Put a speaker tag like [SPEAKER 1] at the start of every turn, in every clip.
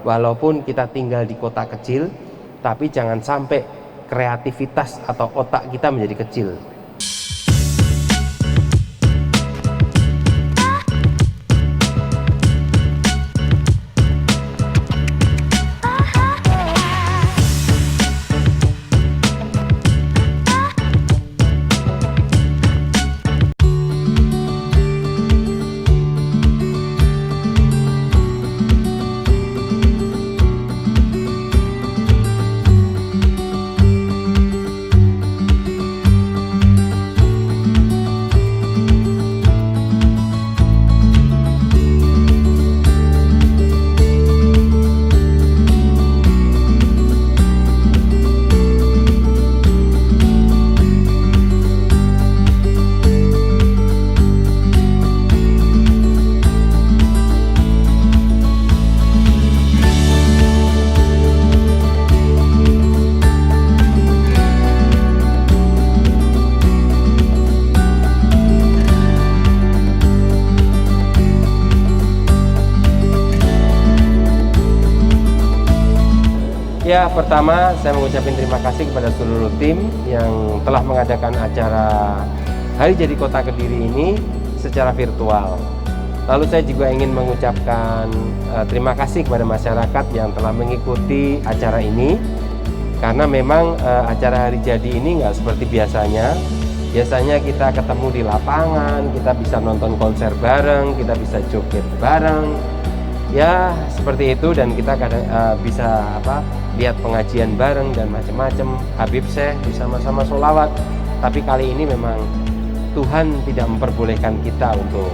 [SPEAKER 1] walaupun kita tinggal di kota kecil, tapi jangan sampai kreativitas atau otak kita menjadi kecil. Ya, pertama saya mengucapkan terima kasih kepada seluruh tim yang telah mengadakan acara Hari Jadi Kota Kediri ini secara virtual. Lalu saya juga ingin mengucapkan terima kasih kepada masyarakat yang telah mengikuti acara ini, karena memang acara Hari Jadi ini nggak seperti biasanya. Biasanya kita ketemu di lapangan, kita bisa nonton konser bareng, kita bisa joget bareng, ya seperti itu, dan kita kadang bisa lihat pengajian bareng dan macam-macam, Habib Syekh, bersama-sama sholawat. Tapi kali ini memang Tuhan tidak memperbolehkan kita untuk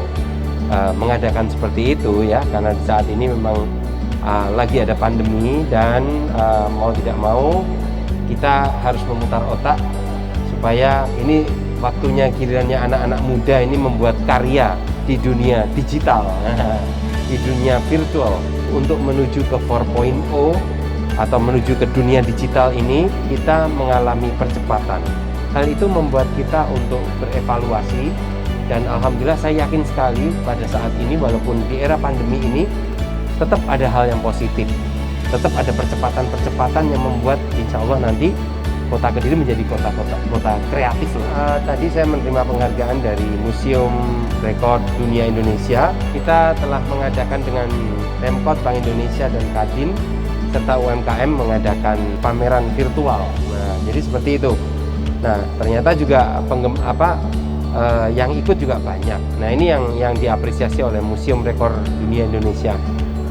[SPEAKER 1] mengadakan seperti itu ya, karena di saat ini memang lagi ada pandemi, dan mau tidak mau kita harus memutar otak supaya ini waktunya gilirannya anak-anak muda ini membuat karya di dunia digital, di dunia virtual, untuk menuju ke 4.0 atau menuju ke dunia digital ini. Kita mengalami percepatan. Hal itu membuat kita untuk berevaluasi, dan alhamdulillah saya yakin sekali pada saat ini, walaupun di era pandemi ini, tetap ada hal yang positif, tetap ada percepatan-percepatan yang membuat insya Allah nanti Kota Kediri menjadi kota kreatif. Tadi saya menerima penghargaan dari Museum Rekor Dunia Indonesia. Kita telah mengadakan dengan Pemkot, Bank Indonesia, dan Kadin serta UMKM mengadakan pameran virtual. Nah, jadi seperti itu. Nah, ternyata juga yang ikut juga banyak. Nah, ini yang diapresiasi oleh Museum Rekor Dunia Indonesia.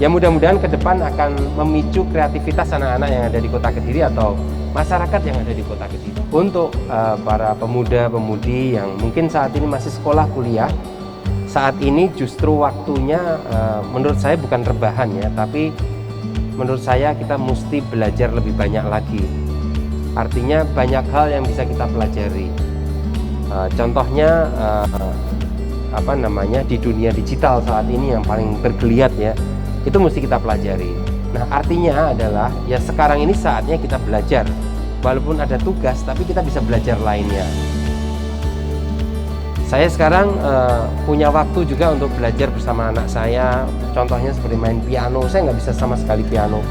[SPEAKER 1] Ya, mudah-mudahan ke depan akan memicu kreativitas anak-anak yang ada di Kota Kediri atau masyarakat yang ada di Kota Kediri. Untuk para pemuda-pemudi yang mungkin saat ini masih sekolah kuliah, saat ini justru waktunya menurut saya bukan rebahan ya, tapi menurut saya kita mesti belajar lebih banyak lagi. Artinya banyak hal yang bisa kita pelajari. Contohnya di dunia digital saat ini yang paling bergeliat ya, itu mesti kita pelajari. Nah, artinya adalah ya sekarang ini saatnya kita belajar. Walaupun ada tugas, tapi kita bisa belajar lainnya. Saya sekarang punya waktu juga untuk belajar bersama anak saya. Contohnya seperti main piano. Saya nggak bisa sama sekali piano.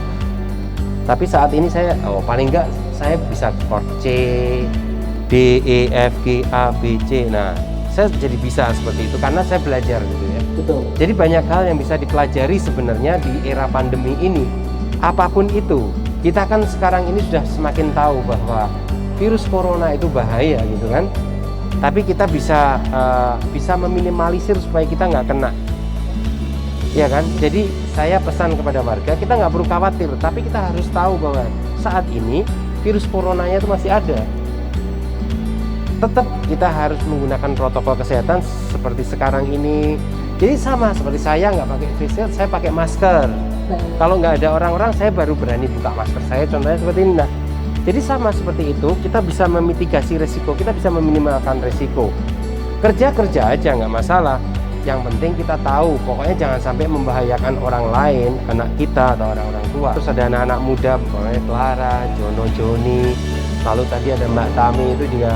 [SPEAKER 1] Tapi saat ini saya, paling nggak saya bisa chord C, D, E, F, G, A, B, C. Nah, saya jadi bisa seperti itu karena saya belajar gitu ya.
[SPEAKER 2] Betul.
[SPEAKER 1] Jadi banyak hal yang bisa dipelajari sebenarnya di era pandemi ini. Apapun itu, kita kan sekarang ini sudah semakin tahu bahwa virus corona itu bahaya gitu kan. Tapi kita bisa meminimalisir supaya kita nggak kena, ya kan. Jadi saya pesan kepada warga, kita nggak perlu khawatir, tapi kita harus tahu bahwa saat ini virus coronanya itu masih ada. Tetap kita harus menggunakan protokol kesehatan seperti sekarang ini. Jadi sama seperti saya nggak pakai face shield, saya pakai masker. Kalau nggak ada orang-orang, saya baru berani buka masker saya, contohnya seperti ini. Nah, jadi sama seperti itu, kita bisa memitigasi resiko, kita bisa meminimalkan resiko. Kerja aja nggak masalah. Yang penting kita tahu, pokoknya jangan sampai membahayakan orang lain, anak kita atau orang-orang tua. Terus ada anak-anak muda, pokoknya Clara, Jono, Joni, lalu tadi ada Mbak Tami, itu juga,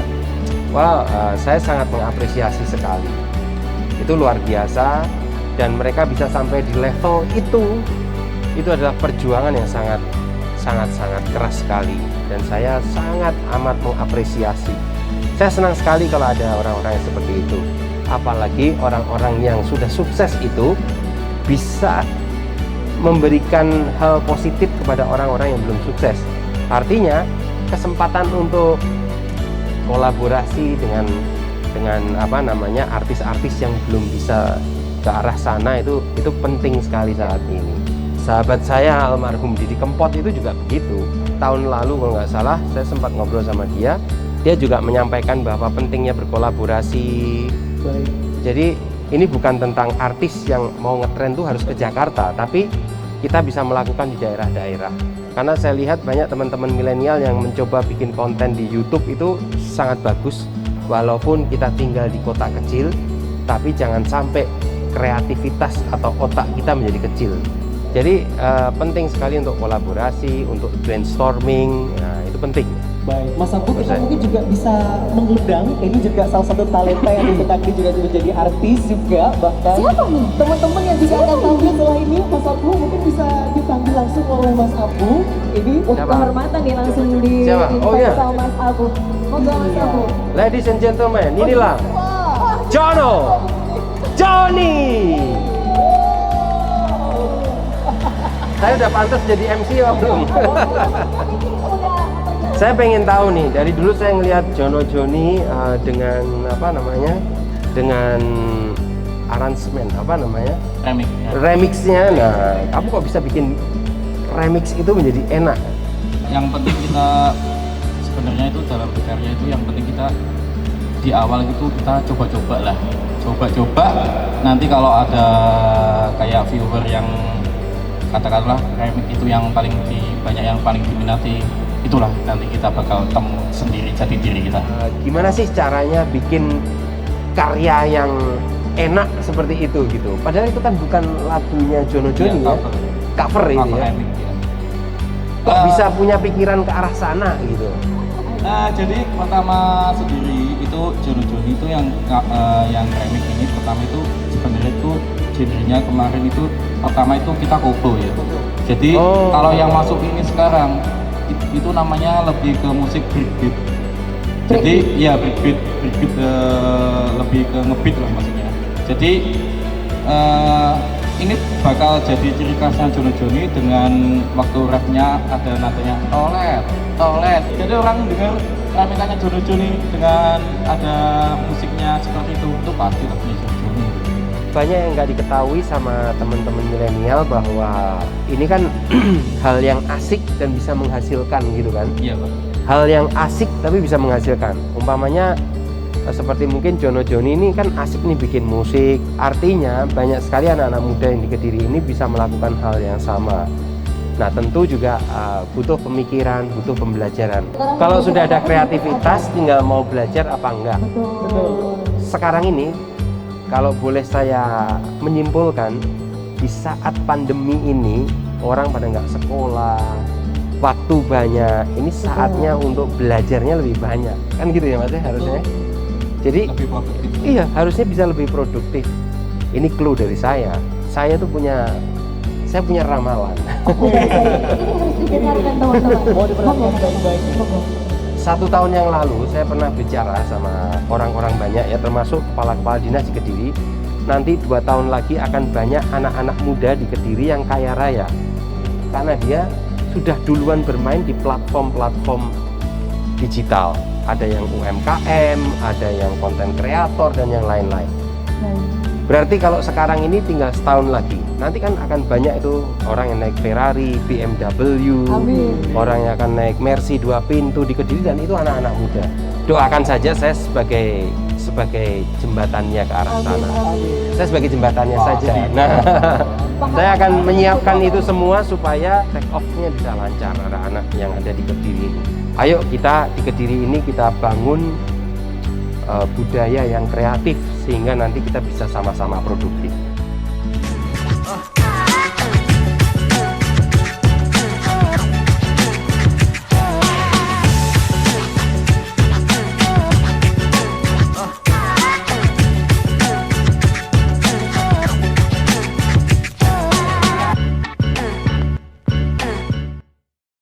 [SPEAKER 1] saya sangat mengapresiasi sekali. Itu luar biasa, dan mereka bisa sampai di level itu itu adalah perjuangan yang sangat keras sekali, dan saya sangat amat mengapresiasi. Saya senang sekali kalau ada orang-orang yang seperti itu, apalagi orang-orang yang sudah sukses itu bisa memberikan hal positif kepada orang-orang yang belum sukses. Artinya kesempatan untuk kolaborasi dengan artis-artis yang belum bisa ke arah sana itu penting sekali saat ini. Sahabat saya almarhum Didi Kempot itu juga begitu. Tahun lalu kalau nggak salah saya sempat ngobrol sama dia juga menyampaikan bahwa pentingnya berkolaborasi.
[SPEAKER 2] Baik.
[SPEAKER 1] Jadi ini bukan tentang artis yang mau ngetren tuh harus ke Jakarta, tapi kita bisa melakukan di daerah-daerah. Karena saya lihat banyak teman-teman milenial yang mencoba bikin konten di YouTube itu sangat bagus. Walaupun kita tinggal di kota kecil, tapi jangan sampai kreativitas atau otak kita menjadi kecil. Jadi penting sekali untuk kolaborasi, untuk brainstorming, nah, itu penting.
[SPEAKER 2] Baik, Mas Abu, kita mungkin juga bisa mengundang, ini juga salah satu talenta yang nanti juga menjadi artis juga, bahkan
[SPEAKER 3] Siapa nih?
[SPEAKER 2] teman-teman yang juga akan tampil setelah ini, Mas Abu mungkin bisa dipanggil langsung oleh Mas Abu. Ini
[SPEAKER 1] Siapa?
[SPEAKER 3] Kehormatan nih langsung di
[SPEAKER 1] Siapa? Oh, iya.
[SPEAKER 3] sama Mas Abu. Monggo Mas
[SPEAKER 2] Iya.
[SPEAKER 3] Abu.
[SPEAKER 1] Ladies and gentlemen, inilah Johnny. Saya udah pantas jadi MC apa belum? Saya pengen tahu nih, dari dulu saya ngelihat Johnny dengan dengan aransemen remixnya. Nah, kamu kok bisa bikin remix itu menjadi enak?
[SPEAKER 4] Yang penting kita sebenarnya itu dalam berkarya itu yang penting kita di awal itu kita coba-coba lah, nanti kalau ada kayak viewer yang katakanlah remix itu yang banyak yang paling diminati, itulah nanti kita bakal temu sendiri jati diri kita.
[SPEAKER 1] Gimana sih caranya bikin karya yang enak seperti itu gitu? Padahal itu kan bukan lagunya Johnny ya, cover ini ya.
[SPEAKER 4] Remix, ya.
[SPEAKER 1] Kok bisa punya pikiran ke arah sana gitu?
[SPEAKER 4] Jadi pertama sendiri itu Johnny itu yang remix ini pertama itu sebenarnya itu genrenya kemarin itu pertama itu kita koplo ya. Jadi kalau yang masuk ini sekarang itu namanya lebih ke musik breakbeat. Jadi ya breakbeat lebih ke ngebeat lah maksudnya. Jadi ini bakal jadi ciri khasnya Johnny dengan waktu rapnya ada nadanya tolet. Jadi orang dengar ramikannya Johnny dengan ada musiknya seperti itu pasti lagunya Johnny.
[SPEAKER 1] Banyak yang nggak diketahui sama teman-teman milenial bahwa ini kan hal yang asik dan bisa menghasilkan gitu kan.
[SPEAKER 4] Iya Pak.
[SPEAKER 1] Hal yang asik tapi bisa menghasilkan. Umpamanya seperti mungkin Johnny ini kan asik nih bikin musik. Artinya banyak sekali anak-anak muda yang di Kediri ini bisa melakukan hal yang sama. Nah tentu juga butuh pemikiran, butuh pembelajaran. Kalau sudah ada kreativitas tinggal mau belajar apa enggak.
[SPEAKER 3] Betul.
[SPEAKER 1] Sekarang ini kalau boleh saya menyimpulkan, di saat pandemi ini orang pada nggak sekolah, waktu banyak, ini saatnya untuk belajarnya lebih banyak, kan gitu ya Mas ya harusnya. Jadi
[SPEAKER 4] Lebih produktif.
[SPEAKER 1] iya harusnya bisa lebih produktif. Ini clue dari saya. Saya punya ramalan.
[SPEAKER 3] Ini harus didengarkan teman-teman.
[SPEAKER 2] mau diperhatikan baik-baik.
[SPEAKER 1] 1 tahun yang lalu saya pernah bicara sama orang-orang banyak ya, termasuk kepala-kepala dinas di Kediri. Nanti 2 tahun lagi akan banyak anak-anak muda di Kediri yang kaya raya, karena dia sudah duluan bermain di platform-platform digital. Ada yang UMKM, ada yang konten kreator dan yang lain-lain. Berarti kalau sekarang ini tinggal setahun lagi, nanti kan akan banyak itu orang yang naik Ferrari, BMW,
[SPEAKER 3] Amin.
[SPEAKER 1] orang yang akan naik Mercy 2 pintu di Kediri, dan itu anak-anak muda. Doakan saja saya sebagai jembatannya ke arah sana. Saya sebagai jembatannya saja. Nah, saya akan menyiapkan itu semua supaya take off-nya bisa lancar anak-anak yang ada di Kediri ini. Ayo kita di Kediri ini kita bangun budaya yang kreatif sehingga nanti kita bisa sama-sama produktif.